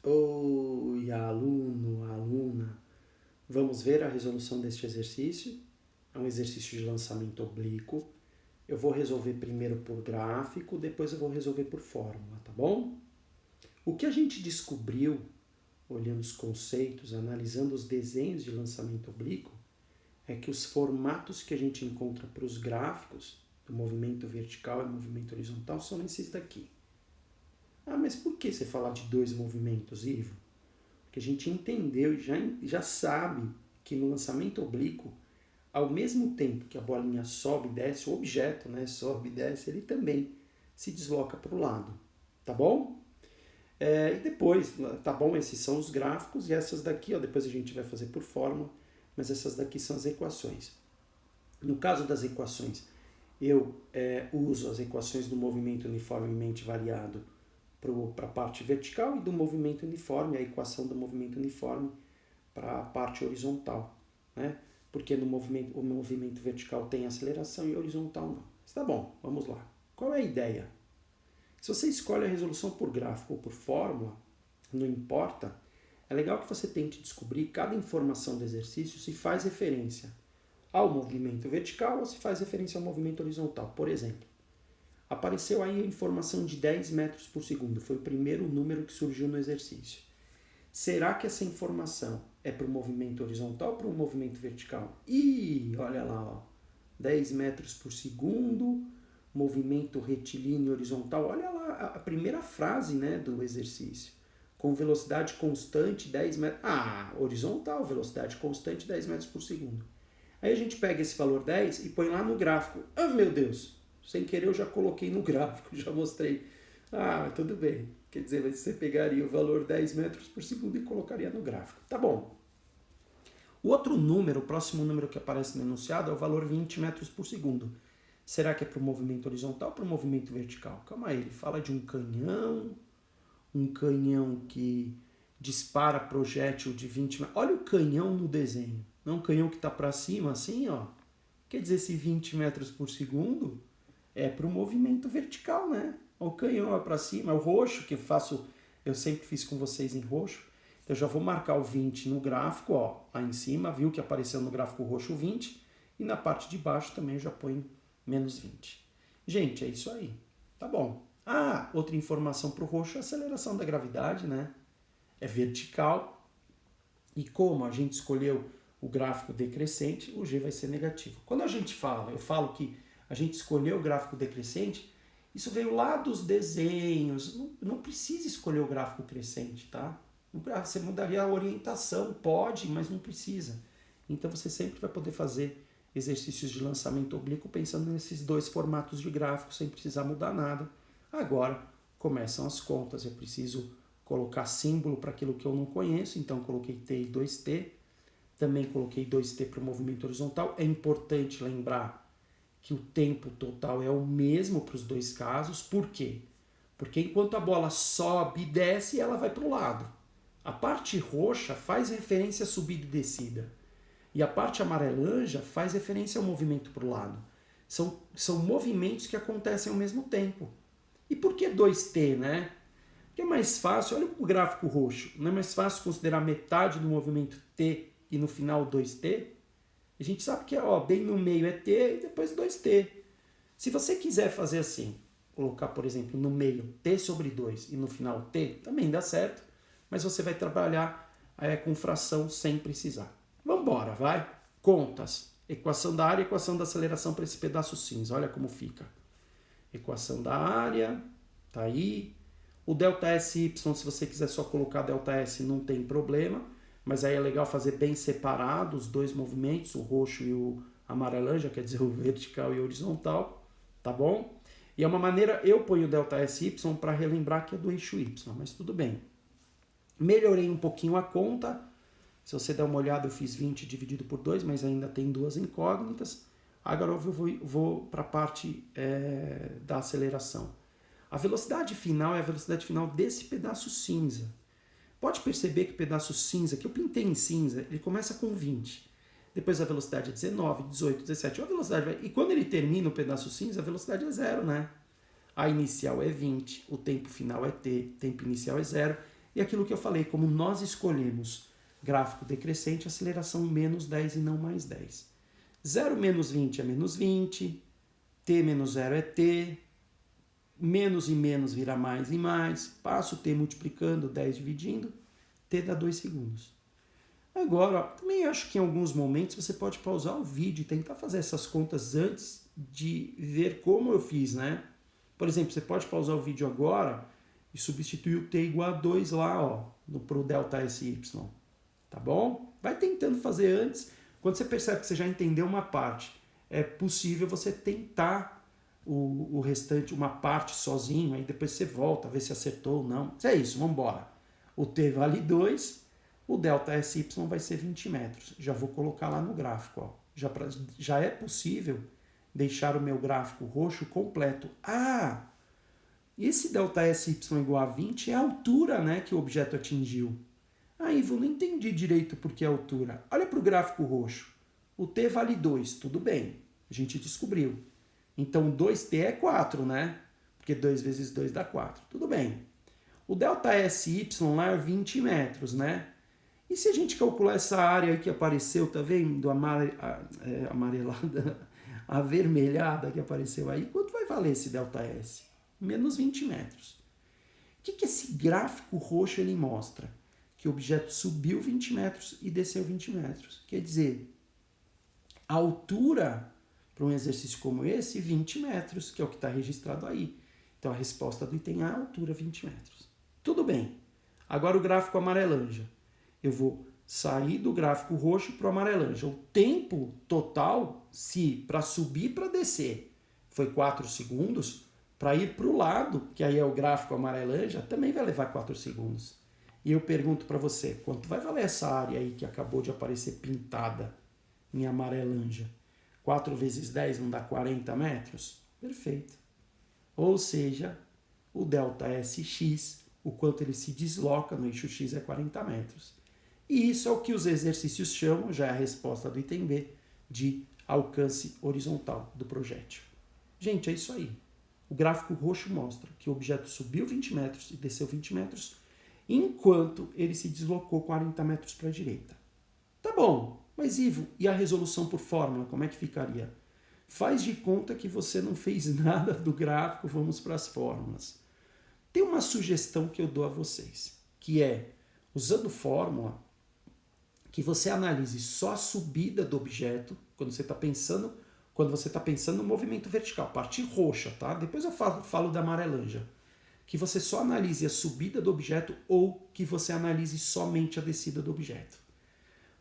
Oi, aluno, aluna. Vamos ver a resolução deste exercício. É um exercício de lançamento oblíquo. Eu vou resolver primeiro por gráfico, depois eu vou resolver por fórmula, tá bom? O que a gente descobriu, olhando os conceitos, analisando os desenhos de lançamento oblíquo, é que os formatos que a gente encontra para os gráficos, do movimento vertical e movimento horizontal, são esses daqui. Ah, mas por que você fala de dois movimentos, Ivo? Porque a gente entendeu e já sabe que no lançamento oblíquo, ao mesmo tempo que a bolinha sobe e desce, o objeto, né, sobe e desce, ele também se desloca para o lado, tá bom? E depois, tá bom, esses são os gráficos e essas daqui, ó, depois a gente vai fazer por fórmula, mas essas daqui são as equações. No caso das equações, eu uso as equações do movimento uniformemente variado para a parte vertical e do movimento uniforme, a equação do movimento uniforme para a parte horizontal, né? Porque no movimento, o movimento vertical tem aceleração e horizontal não. Mas tá bom, vamos lá. Qual é a ideia? Se você escolhe a resolução por gráfico ou por fórmula, não importa, é legal que você tente descobrir cada informação do exercício se faz referência ao movimento vertical ou se faz referência ao movimento horizontal. Por exemplo, apareceu aí a informação de 10 metros por segundo, foi o primeiro número que surgiu no exercício. Será que essa informação é para o movimento horizontal ou para o movimento vertical? Ih, olha lá, ó, 10 metros por segundo, movimento retilíneo horizontal. Olha lá a primeira frase, né, do exercício. Com velocidade constante, 10 metros... Ah, horizontal, velocidade constante, 10 metros por segundo. Aí a gente pega esse valor 10 e põe lá no gráfico. Ah, meu Deus! Sem querer eu já coloquei no gráfico, já mostrei. Ah, tudo bem. Quer dizer, você pegaria o valor 10 metros por segundo e colocaria no gráfico. Tá bom. O outro número, o próximo número que aparece no enunciado é o valor 20 metros por segundo. Será que é para o movimento horizontal ou para o movimento vertical? Calma aí, ele fala de um canhão que dispara projétil de 20 metros. Olha o canhão no desenho. Não é um canhão que está para cima assim, ó. Quer dizer, esse 20 metros por segundo é para o movimento vertical, né? O canhão é para cima, é o roxo que eu sempre fiz com vocês em roxo. Eu já vou marcar o 20 no gráfico, ó, lá em cima, viu que apareceu no gráfico roxo 20, e na parte de baixo também eu já ponho menos 20. Gente, é isso aí. Tá bom. Ah, outra informação para o roxo é a aceleração da gravidade, né? É vertical. E como a gente escolheu o gráfico decrescente, o G vai ser negativo. Quando a gente fala, eu falo que a gente escolheu o gráfico decrescente, isso veio lá dos desenhos. Não precisa escolher o gráfico crescente, tá? Você mudaria a orientação, pode, mas não precisa. Então você sempre vai poder fazer exercícios de lançamento oblíquo pensando nesses dois formatos de gráfico sem precisar mudar nada. Agora começam as contas, eu preciso colocar símbolo para aquilo que eu não conheço, então coloquei T e 2T, também coloquei 2T para o movimento horizontal. É importante lembrar que o tempo total é o mesmo para os dois casos. Por quê? Porque enquanto a bola sobe e desce, ela vai para o lado. A parte roxa faz referência a subida e descida. E a parte amarelanja faz referência ao movimento para o lado. São movimentos que acontecem ao mesmo tempo. E por que 2T, né? Porque é mais fácil, olha o gráfico roxo, não é mais fácil considerar metade do movimento T e no final 2T? A gente sabe que bem no meio é T e depois 2T. Se você quiser fazer assim, colocar, por exemplo, no meio T sobre 2 e no final T, também dá certo, mas você vai trabalhar com fração sem precisar. Vamos embora, vai? Contas. Equação da área e equação da aceleração para esse pedaço cinza. Olha como fica. Equação da área, tá aí. O ΔSY, se você quiser só colocar ΔS, não tem problema, mas aí é legal fazer bem separado os dois movimentos, o roxo e o amarelanja, quer dizer, o vertical e o horizontal, tá bom? E é uma maneira, eu ponho o ΔSY para relembrar que é do eixo Y, mas tudo bem. Melhorei um pouquinho a conta. Se você der uma olhada, eu fiz 20 dividido por 2, mas ainda tem duas incógnitas. Agora eu vou para a parte da aceleração. A velocidade final é a velocidade final desse pedaço cinza. Pode perceber que o pedaço cinza, que eu pintei em cinza, ele começa com 20. Depois a velocidade é 19, 18, 17. A velocidade e quando ele termina o pedaço cinza, a velocidade é 0, né? A inicial é 20, o tempo final é T, tempo inicial é 0. E aquilo que eu falei, como nós escolhemos gráfico decrescente, aceleração menos 10 e não mais 10. 0 menos 20 é menos 20, t menos 0 é t, menos e menos vira mais e mais, passo o t multiplicando, 10 dividindo, t dá 2 segundos. Agora, ó, também acho que em alguns momentos você pode pausar o vídeo e tentar fazer essas contas antes de ver como eu fiz, né? Por exemplo, você pode pausar o vídeo agora e substituir o t igual a 2 lá, ó, pro delta SY, tá bom? Vai tentando fazer antes. Quando você percebe que você já entendeu uma parte, é possível você tentar o restante, uma parte sozinho, aí depois você volta, ver se acertou ou não. Mas é isso, vamos embora. O t vale 2, o delta SY vai ser 20 metros. Já vou colocar lá no gráfico, ó. Já é possível deixar o meu gráfico roxo completo. Ah, esse delta SY igual a 20 é a altura, né, que o objeto atingiu. Ah, Ivo, não entendi direito por que a altura. Olha para o gráfico roxo. O t vale 2, tudo bem. A gente descobriu. Então 2t é 4, né? Porque 2 vezes 2 dá 4. Tudo bem. O delta SY lá é 20 metros, né? E se a gente calcular essa área aí que apareceu, tá vendo? Amarelada, avermelhada que apareceu aí, quanto vai valer esse delta S? Menos 20 metros. O que esse gráfico roxo ele mostra? Que o objeto subiu 20 metros e desceu 20 metros. Quer dizer, a altura para um exercício como esse, 20 metros, que é o que está registrado aí. Então a resposta do item A é a altura 20 metros. Tudo bem. Agora o gráfico amarelanja. Eu vou sair do gráfico roxo para o amarelanja. O tempo total, se para subir e para descer foi 4 segundos, para ir para o lado, que aí é o gráfico amarelanja, também vai levar 4 segundos. E eu pergunto para você, quanto vai valer essa área aí que acabou de aparecer pintada em amarelanja? 4 vezes 10 não dá 40 metros? Perfeito. Ou seja, o delta SX, o quanto ele se desloca no eixo X é 40 metros. E isso é o que os exercícios chamam, já é a resposta do item B, de alcance horizontal do projétil. Gente, é isso aí. O gráfico roxo mostra que o objeto subiu 20 metros e desceu 20 metros, enquanto ele se deslocou 40 metros para a direita. Tá bom, mas Ivo, e a resolução por fórmula, como é que ficaria? Faz de conta que você não fez nada do gráfico, vamos para as fórmulas. Tem uma sugestão que eu dou a vocês, que é, usando fórmula, que você analise só a subida do objeto, quando você está pensando no movimento vertical, parte roxa, tá? Depois eu falo da amarelanja. Que você só analise a subida do objeto ou que você analise somente a descida do objeto.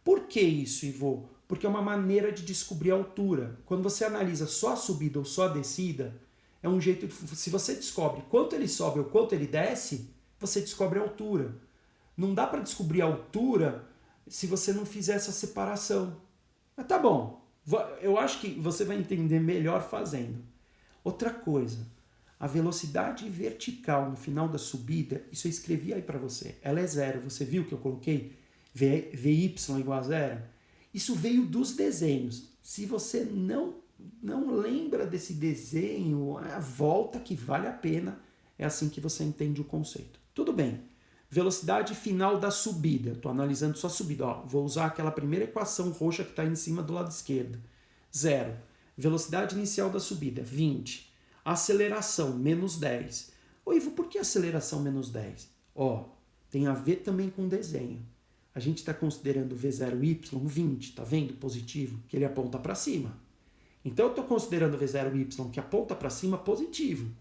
Por que isso, Ivo? Porque é uma maneira de descobrir a altura. Quando você analisa só a subida ou só a descida, é um jeito de, se você descobre quanto ele sobe ou quanto ele desce, você descobre a altura. Não dá para descobrir a altura se você não fizer essa separação. Mas tá bom, eu acho que você vai entender melhor fazendo. Outra coisa, a velocidade vertical no final da subida, isso eu escrevi aí para você, ela é 0. Você viu que eu coloquei VY igual a 0? Isso veio dos desenhos. Se você não lembra desse desenho, a volta que vale a pena, é assim que você entende o conceito. Tudo bem. Velocidade final da subida. Estou analisando só a subida. Ó, vou usar aquela primeira equação roxa que está em cima do lado esquerdo. 0. Velocidade inicial da subida, 20. Aceleração, menos 10. Ô Ivo, por que aceleração menos 10? Ó, tem a ver também com desenho. A gente está considerando V0Y 20, tá vendo? Positivo, que ele aponta para cima. Então eu estou considerando V0Y que aponta para cima positivo.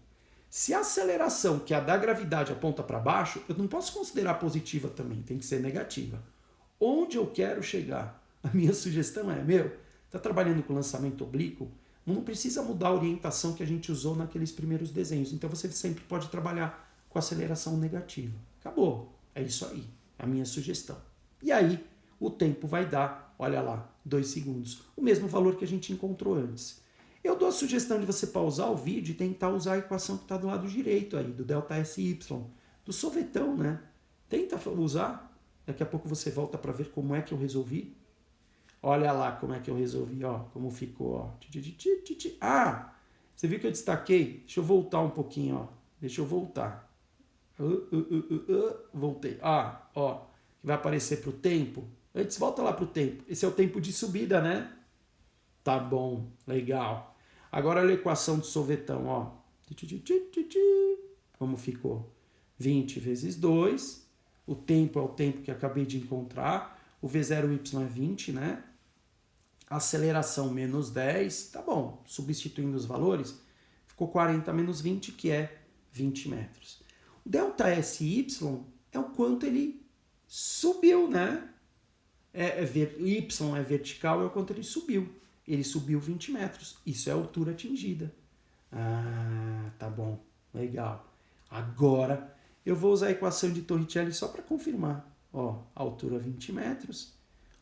Se a aceleração, que é a da gravidade, aponta para baixo, eu não posso considerar positiva também, tem que ser negativa. Onde eu quero chegar? A minha sugestão é, está trabalhando com lançamento oblíquo, não precisa mudar a orientação que a gente usou naqueles primeiros desenhos. Então você sempre pode trabalhar com aceleração negativa. Acabou. É isso aí. É a minha sugestão. E aí, o tempo vai dar, olha lá, 2 segundos. O mesmo valor que a gente encontrou antes. Eu dou a sugestão de você pausar o vídeo e tentar usar a equação que está do lado direito aí, do delta SY, do sorvetão, né? Tenta usar. Daqui a pouco você volta para ver como é que eu resolvi. Olha lá como é que eu resolvi, ó, como ficou, ó. Ah, você viu que eu destaquei? Deixa eu voltar um pouquinho, ó. Deixa eu voltar. Voltei. Ah, ó, vai aparecer para o tempo. Antes, volta lá para o tempo. Esse é o tempo de subida, né? Tá bom, legal. Agora olha a equação do sorvetão, ó. Como ficou? 20 vezes 2. O tempo é o tempo que acabei de encontrar. O V0y é 20, né? Aceleração menos 10. Tá bom, substituindo os valores, ficou 40 menos 20, que é 20 metros. O ΔSY é o quanto ele subiu, né? Y é vertical, é o quanto ele subiu. Ele subiu 20 metros. Isso é a altura atingida. Ah, tá bom. Legal. Agora eu vou usar a equação de Torricelli só para confirmar. Ó, altura 20 metros.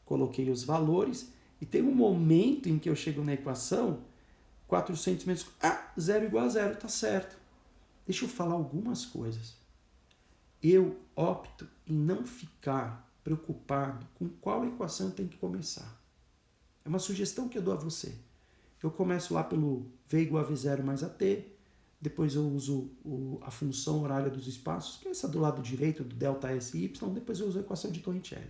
Coloquei os valores. E tem um momento em que eu chego na equação 400 metros. Ah, 0 igual a 0, tá certo. Deixa eu falar algumas coisas. Eu opto em não ficar preocupado com qual equação eu tenho que começar. É uma sugestão que eu dou a você. Eu começo lá pelo V igual a V0 mais AT, depois eu uso a função horária dos espaços, que é essa do lado direito, do ΔSY, depois eu uso a equação de Torricelli.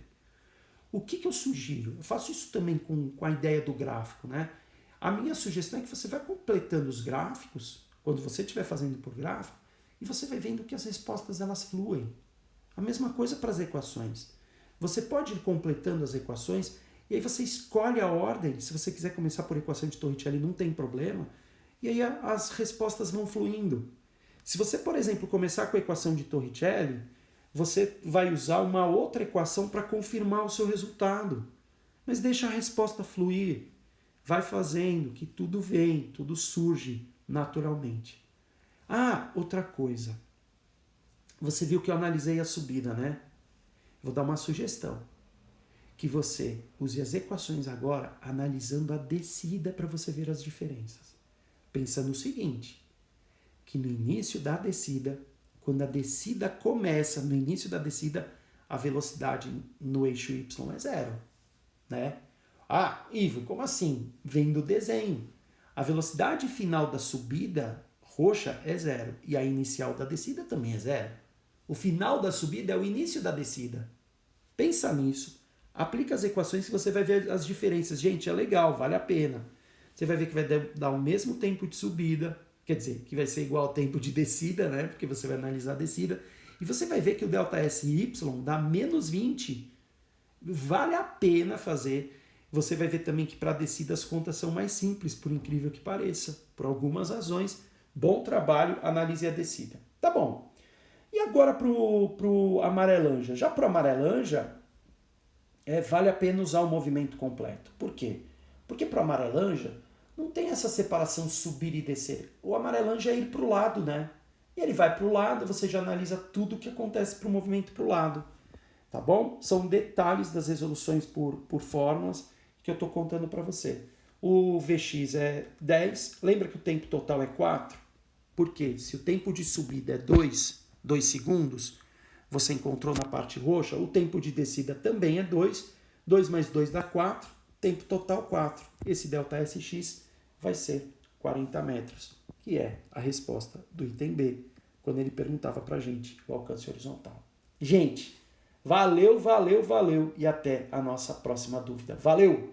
O que eu sugiro? Eu faço isso também com a ideia do gráfico, né? A minha sugestão é que você vai completando os gráficos, quando você estiver fazendo por gráfico, e você vai vendo que as respostas elas fluem. A mesma coisa para as equações. Você pode ir completando as equações e aí você escolhe a ordem. Se você quiser começar por equação de Torricelli, não tem problema. E aí as respostas vão fluindo. Se você, por exemplo, começar com a equação de Torricelli, você vai usar uma outra equação para confirmar o seu resultado. Mas deixa a resposta fluir. Vai fazendo que tudo vem, tudo surge naturalmente. Ah, outra coisa. Você viu que eu analisei a subida, né? Vou dar uma sugestão. Que você use as equações agora analisando a descida para você ver as diferenças. Pensa no seguinte, que no início da descida, quando a descida começa, no início da descida, a velocidade no eixo Y é 0, né? Ah, Ivo, como assim? Vem do desenho. A velocidade final da subida roxa é 0 e a inicial da descida também é 0. O final da subida é o início da descida. Pensa nisso. Aplica as equações que você vai ver as diferenças. Gente, é legal, vale a pena. Você vai ver que vai dar o mesmo tempo de subida, quer dizer, que vai ser igual ao tempo de descida, né? Porque você vai analisar a descida. E você vai ver que o ΔSY dá menos 20. Vale a pena fazer. Você vai ver também que para a descida as contas são mais simples, por incrível que pareça. Por algumas razões. Bom trabalho, analise a descida. Tá bom. E agora pro amarelanja. Já pro amarelanja, vale a pena usar o movimento completo. Por quê? Porque para o amarelanja não tem essa separação subir e descer. O amarelanja é ir para o lado, né? E ele vai para o lado, você já analisa tudo o que acontece para o movimento para o lado. Tá bom? São detalhes das resoluções por fórmulas que eu estou contando para você. O Vx é 10. Lembra que o tempo total é 4? Por quê? Se o tempo de subida é 2 segundos, você encontrou na parte roxa, o tempo de descida também é 2. 2 mais 2 dá 4. Tempo total 4. Esse ΔSX vai ser 40 metros, que é a resposta do item B, quando ele perguntava para a gente o alcance horizontal. Gente, valeu, valeu, valeu e até a nossa próxima dúvida. Valeu!